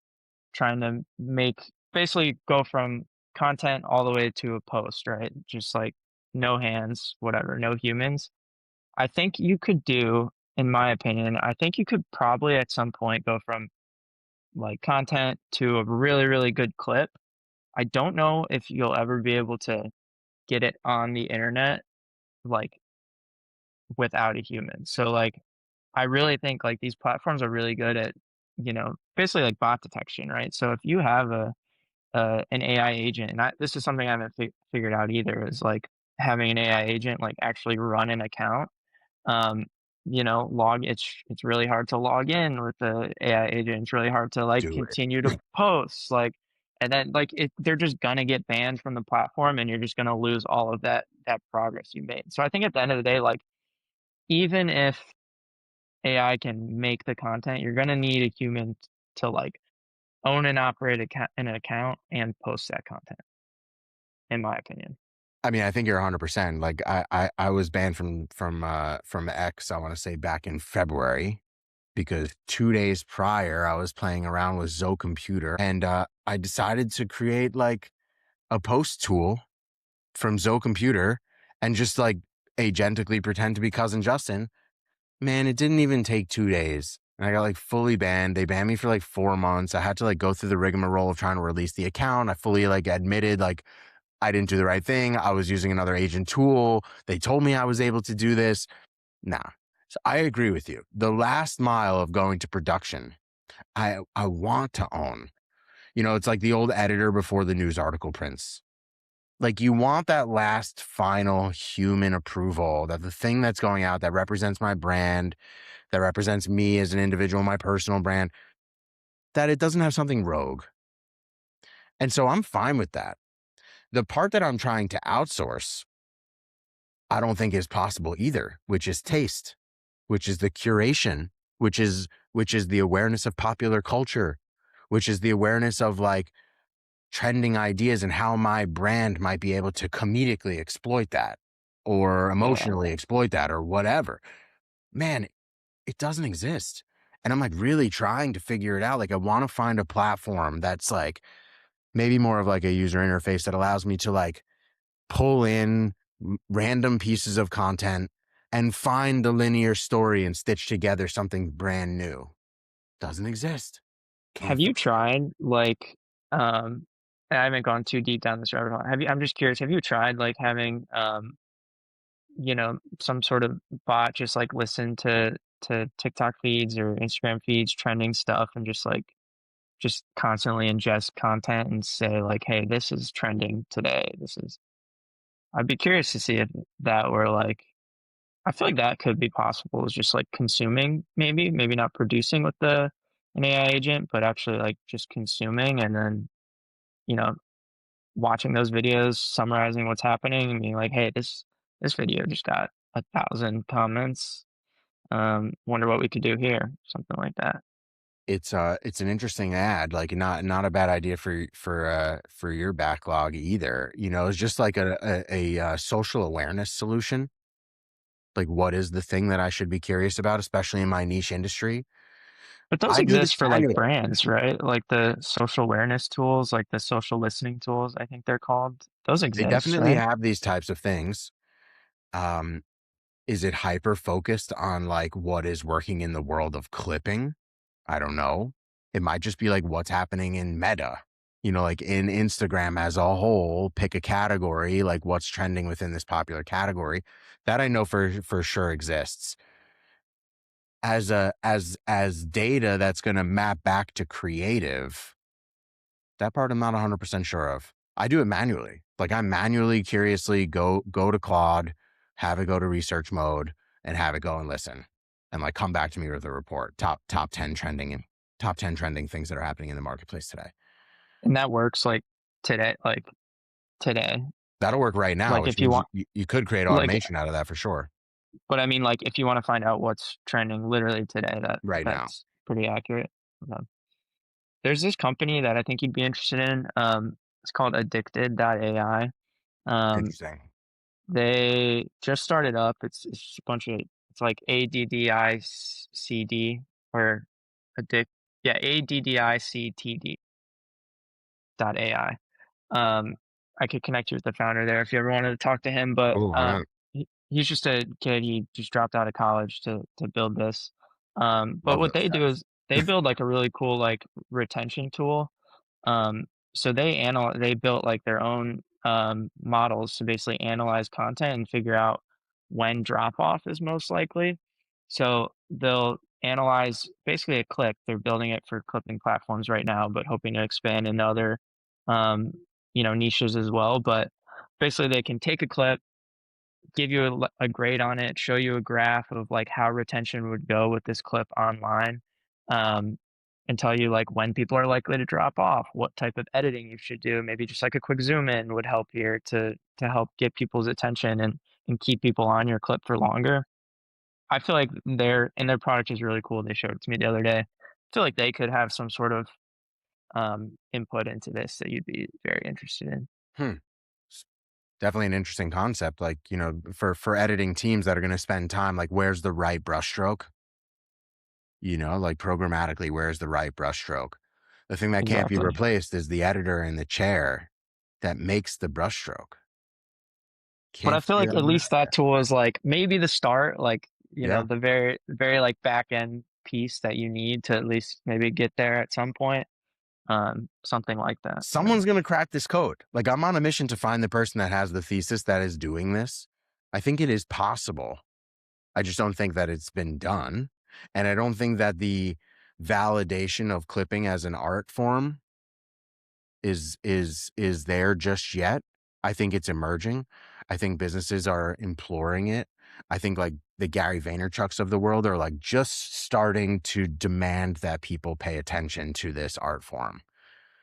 trying to make basically go from content all the way to a post, right? Just like no hands, whatever, no humans. I think you could do, in my opinion, I think you could probably at some point go from like content to a really, really good clip. I don't know if you'll ever be able to get it on the internet like without a human. So like I really think like these platforms are really good at, basically like bot detection, right? So if you have an AI agent, and this is something I haven't figured out either, is like having an AI agent like actually run an account. Um, log it's really hard to log in with the AI agent. It's really hard to like Do it. continue to post like, and then like they're just gonna get banned from the platform, and you're just gonna lose all of that progress you made. So I think at the end of the day, like even if AI can make the content, you're gonna need a human to like own and operate an account and post that content, in my opinion. I mean, I think you're 100%. Like I was banned from X, I want to say back in February because 2 days prior I was playing around with Zoe Computer and I decided to create like a post tool from Zoe Computer and just like agentically pretend to be cousin Justin. Man, it didn't even take 2 days. And I got like fully banned. They banned me for like 4 months. I had to like go through the rigmarole of trying to release the account. I fully like admitted like I didn't do the right thing. I was using another agent tool. They told me I was able to do this. Nah. So I agree with you. The last mile of going to production, I want to own. It's like the old editor before the news article prints. Like you want that last final human approval that the thing that's going out that represents my brand, that represents me as an individual, my personal brand, that it doesn't have something rogue. And so I'm fine with that. The part that I'm trying to outsource, I don't think is possible either, which is taste, which is the curation, which is the awareness of popular culture, which is the awareness of like trending ideas and how my brand might be able to comedically exploit that or Yeah. emotionally exploit that or whatever. Man, it doesn't exist. And I'm like really trying to figure it out. Like I want to find a platform that's like maybe more of like a user interface that allows me to like pull in random pieces of content and find the linear story and stitch together something brand new. Doesn't exist. Can't Have find you it. tried like, I haven't gone too deep down this rabbit hole. I'm just curious, have you tried like having, some sort of bot just like listen to TikTok feeds or Instagram feeds, trending stuff, and just constantly ingest content and say like, "Hey, this is trending today. This is." I'd be curious to see if that were like, I feel like that could be possible. Is just like consuming, maybe not producing with the an AI agent, but actually like just consuming and then you know watching those videos, summarizing what's happening, and being like, "Hey, this video just got 1,000 comments. Wonder what we could do here." Something like that. It's an interesting ad, like not a bad idea for your backlog either. It's just like a social awareness solution. Like what is the thing that I should be curious about, especially in my niche industry? But those I do this exist for like manually. brands, right? Like the social awareness tools, like the social listening tools, I think they're called. Those They exist, definitely right? have these types of things. Um, is it hyper focused on like what is working in the world of clipping? I don't know. It might just be like what's happening in Meta, like in Instagram as a whole, pick a category, like what's trending within this popular category. That I know for sure exists. As data that's going to map back to creative, that part I'm not 100% sure of. I do it manually. Like I manually curiously go to Claude, have it go to research mode and have it go and listen and like come back to me with a report. Top 10 trending and top 10 trending things that are happening in the marketplace today. And that works like today, like today. That'll work right now, Like which if you means want, you could create like, automation out of that for sure but I mean, like if you want to find out what's trending literally today, right now. that's pretty accurate. Okay. there's this company that I think you'd be interested in. It's called addicted.ai. Um, Interesting. they just started up. It's just a bunch of it's like ADDICD or addict yeah, ADDICTD dot AI. Um, I could connect you with the founder there if you ever wanted to talk to him, but, Cool. Why not? he's just a kid, he just dropped out of college to build this. But Love what those they do guys. is they build, like, a really cool, like, retention tool. So they built, like, their own, models to basically analyze content and figure out when drop off is most likely. So they'll analyze basically a clip. They're building it for clipping platforms right now, but hoping to expand into other, um, niches as well. But basically, they can take a clip, give you a grade on it, show you a graph of like how retention would go with this clip online, um, and tell you like when people are likely to drop off, what type of editing you should do. Maybe just like a quick zoom in would help here to help get people's attention and keep people on your clip for longer. I feel like their product is really cool. They showed it to me the other day. I feel like they could have some sort of input into this that you'd be very interested in. Hmm. S- Definitely an interesting concept. Like, for editing teams that are going to spend time, like, where's the right brushstroke? Like programmatically, where's the right brushstroke? The thing that can't be Exactly. replaced is the editor in the chair that makes the brushstroke. But I Can't feel figure like at that least out that yet. tool is like maybe the start, like, Yeah. the very like back end piece that you need to at least maybe get there at some point. Something like that. Yeah. Someone's going to crack this code. Like, I'm on a mission to find the person that has the thesis that is doing this. I think it is possible. I just don't think that it's been done. And I don't think that the validation of clipping as an art form is there just yet. I think it's emerging. I think businesses are imploring it. I think like the Gary Vaynerchucks of the world are like just starting to demand that people pay attention to this art form.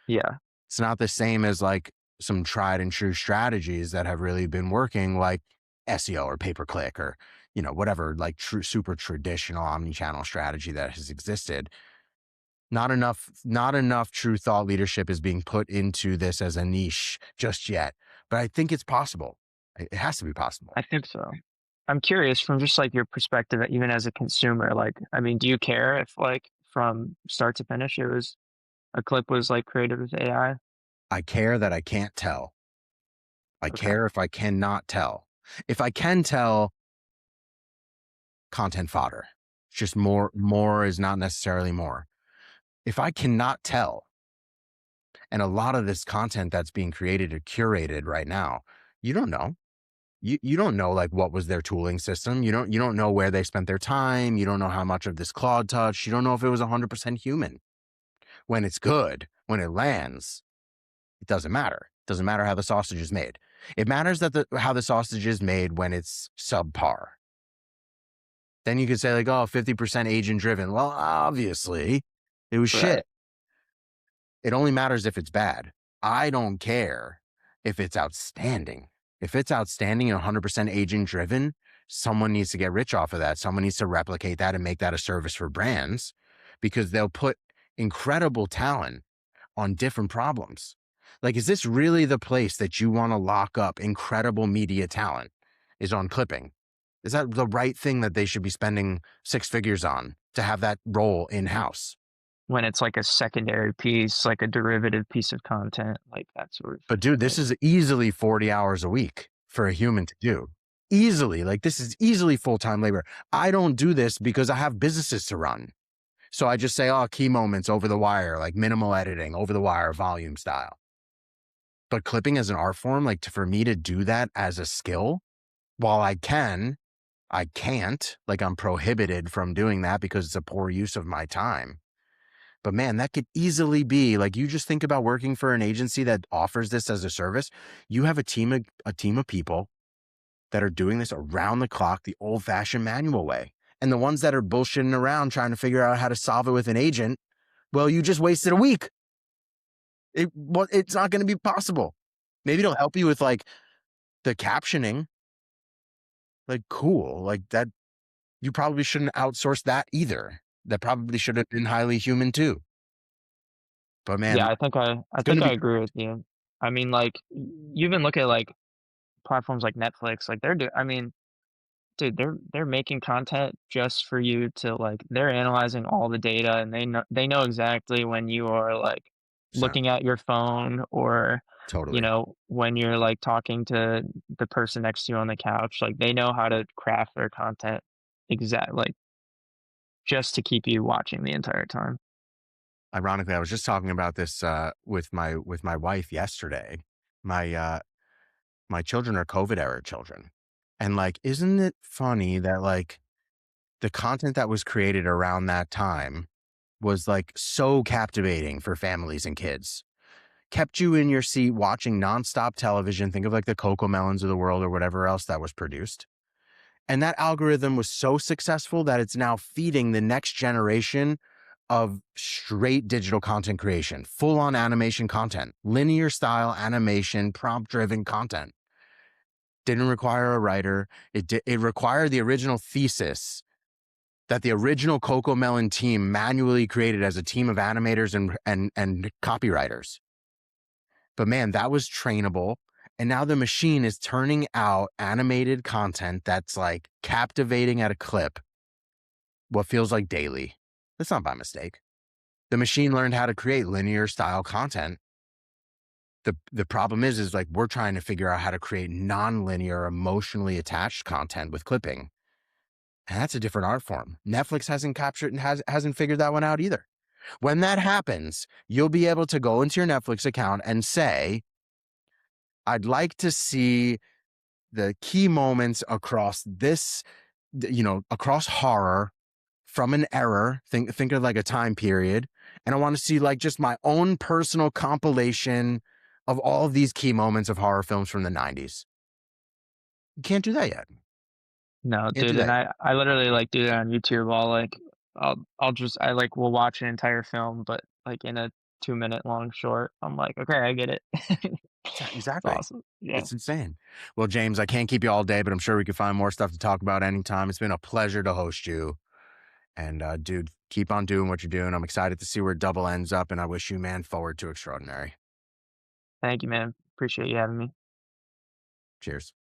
Yeah. It's not the same as like some tried and true strategies that have really been working, like SEO or pay per click or, whatever, like true, super traditional omni-channel strategy that has existed. Not enough true thought leadership is being put into this as a niche just yet, but I think it's possible. It has to be possible. I think so. I'm curious from just like your perspective, even as a consumer, like, I mean, do you care if like from start to finish a clip was like created with AI? I care that I can't tell. I Okay. care if I cannot tell. If I can tell, content fodder. It's just more is not necessarily more. If I cannot tell, and a lot of this content that's being created or curated right now, you don't know. You don't know like what was their tooling system. You don't know where they spent their time. You don't know how much of this Claude touch. You don't know if it was 100% human. When it's good, when it lands, it doesn't matter. It doesn't matter how the sausage is made. It matters that how the sausage is made when it's subpar. Then you could say like, oh, 50% agent driven. Well, obviously it was Right. shit. It only matters if it's bad. I don't care if it's outstanding. If it's outstanding and 100% agent driven, someone needs to get rich off of that. Someone needs to replicate that and make that a service for brands because they'll put incredible talent on different problems. Like, is this really the place that you want to lock up incredible media talent is on clipping? Is that the right thing that they should be spending six figures on to have that role in house? When it's like a secondary piece, like a derivative piece of content, like that sort of But dude, this thing. is easily 40 hours a week for a human to do. Easily. Like, this is easily full-time labor. I don't do this because I have businesses to run. So I just say, oh, key moments over the wire, like minimal editing, over the wire, volume style. But clipping as an art form, like for me to do that as a skill, while I can't, like I'm prohibited from doing that because it's a poor use of my time. But man, that could easily be like, you just think about working for an agency that offers this as a service. You have a team of people that are doing this around the clock, the old fashioned manual way. And the ones that are bullshitting around trying to figure out how to solve it with an agent, well, you just wasted a week. It's not going to be possible. Maybe it'll help you with like the captioning. Like, cool. Like that, you probably shouldn't outsource that either. That probably should have been highly human too. But man, Yeah, I it's going think to I be agree with you. I mean, like, you even look at, like, platforms like Netflix, like, I mean, dude, they're making content just for you to, like, they're analyzing all the data, and they know exactly when you are, like, so looking at your phone or, totally. when you're, like, talking to the person next to you on the couch, like, they know how to craft their content like, just to keep you watching the entire time. Ironically, I was just talking about this with my wife yesterday. My my children are COVID era children. And like, isn't it funny that like the content that was created around that time was like so captivating for families and kids? Kept you in your seat watching nonstop television. Think of like the Coco Melons of the world or whatever else that was produced. And that algorithm was so successful that it's now feeding the next generation of straight digital content creation, full on animation content, linear style animation, prompt driven content. Didn't require a writer. It required the original thesis that the original Coco Melon team manually created as a team of animators and copywriters. But man, that was trainable. And now the machine is turning out animated content that's like captivating at a clip, what feels like daily. That's not by mistake. The machine learned how to create linear style content. The problem is like we're trying to figure out how to create non-linear, emotionally attached content with clipping. And that's a different art form. Netflix hasn't captured and hasn't figured that one out either. When that happens, you'll be able to go into your Netflix account and say, I'd like to see the key moments across this, across horror from an error. Think of like a time period. And I want to see like just my own personal compilation of all of these key moments of horror films from the 90s. You can't do that yet. No, Can't do dude, and that yet. I literally, like, do that on YouTube. I'll just will watch an entire film, but, like, in a 2-minute long short. I'm like, "Okay, I get it." It's Exactly. awesome. Yeah. It's insane. Well, James, I can't keep you all day, but I'm sure we could find more stuff to talk about anytime. It's been a pleasure to host you. And dude, keep on doing what you're doing. I'm excited to see where Double ends up, and I wish you, man, forward to extraordinary. Thank you, man. Appreciate you having me. Cheers.